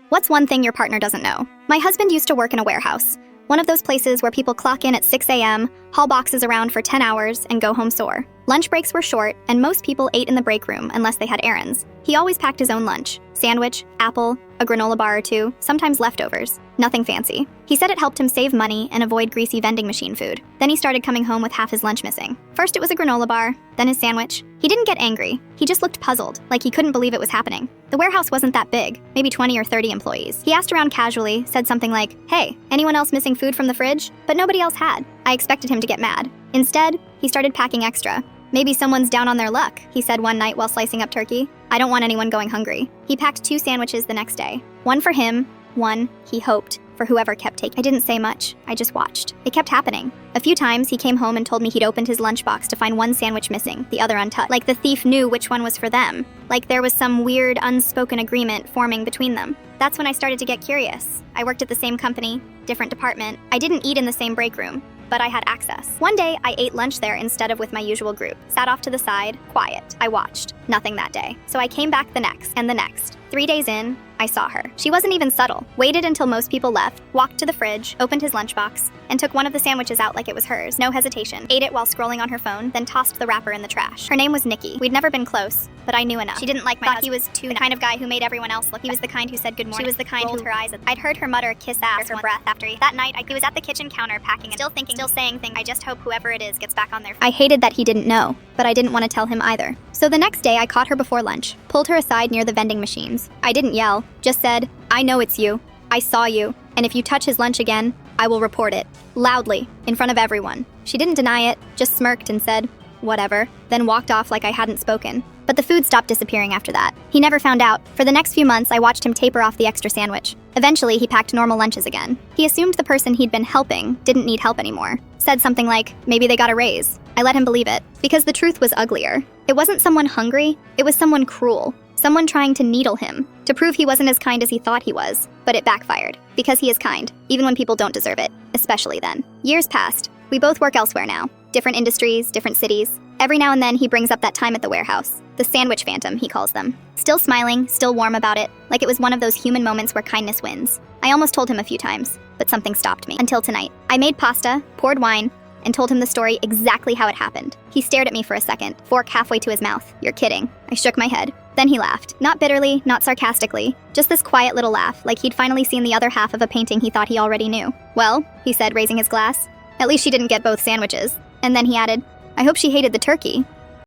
What's one thing your partner doesn't know? My husband used to work in a warehouse. One of those places where people clock in at 6 a.m., haul boxes around for 10 hours, and go home sore. Lunch breaks were short, and most people ate in the break room unless they had errands. He always packed his own lunch: sandwich, apple, a granola bar or two, sometimes leftovers. Nothing fancy. He said it helped him save money and avoid greasy vending machine food. Then he started coming home with half his lunch missing. First it was a granola bar, then his sandwich. He didn't get angry. He just looked puzzled, like he couldn't believe it was happening. The warehouse wasn't that big, maybe 20 or 30 employees. He asked around casually, said something like, "Hey, anyone else missing food from the fridge?" But nobody else had. I expected him to get mad. Instead, he started packing extra. "Maybe someone's down on their luck," he said one night while slicing up turkey. "I don't want anyone going hungry." He packed 2 sandwiches the next day. One for him, one, he hoped, for whoever kept taking. I didn't say much. I just watched. It kept happening. A few times, he came home and told me he'd opened his lunchbox to find one sandwich missing, the other untouched. Like the thief knew which one was for them. Like there was some weird, unspoken agreement forming between them. That's when I started to get curious. I worked at the same company, different department. I didn't eat in the same break room, but I had access. One day, I ate lunch there instead of with my usual group. Sat off to the side, quiet. I watched. Nothing that day. So I came back the next, and the next. 3 days in, I saw her. She wasn't even subtle. Waited until most people left, walked to the fridge, opened his lunchbox, and took one of the sandwiches out like it was hers. No hesitation. Ate it while scrolling on her phone, then tossed the wrapper in the trash. Her name was Nikki. We'd never been close, but I knew enough. She didn't like my husband. He was the kind of guy who made everyone else look. He was the kind who said good morning. She was the kind who rolled her eyes at. I'd heard her mutter kiss ass her breath after he. That night, he was at the kitchen counter packing and still saying things. I just hope whoever it is gets back on their feet. I hated that he didn't know, but I didn't want to tell him either. So the next day, I caught her before lunch, pulled her aside near the vending machines. I didn't yell, just said, "I know it's you. I saw you. And if you touch his lunch again, I will report it." Loudly, in front of everyone. She didn't deny it, just smirked and said, "Whatever," then walked off like I hadn't spoken. But the food stopped disappearing after that. He never found out. For the next few months, I watched him taper off the extra sandwich. Eventually, he packed normal lunches again. He assumed the person he'd been helping didn't need help anymore. Said something like, maybe they got a raise. I let him believe it, because the truth was uglier. It wasn't someone hungry, it was someone cruel. Someone trying to needle him, to prove he wasn't as kind as he thought he was. But it backfired, because he is kind, even when people don't deserve it, especially then. Years passed. We both work elsewhere now. Different industries, different cities. Every now and then he brings up that time at the warehouse. The sandwich phantom, he calls them. Still smiling, still warm about it, like it was one of those human moments where kindness wins. I almost told him a few times, but something stopped me. Until tonight. I made pasta, poured wine, and told him the story exactly how it happened. He stared at me for a second, fork halfway to his mouth. "You're kidding." I shook my head. Then he laughed. Not bitterly, not sarcastically, just this quiet little laugh, like he'd finally seen the other half of a painting he thought he already knew. "Well," he said, raising his glass, "at least she didn't get both sandwiches." And then he added, "I hope she hated the turkey."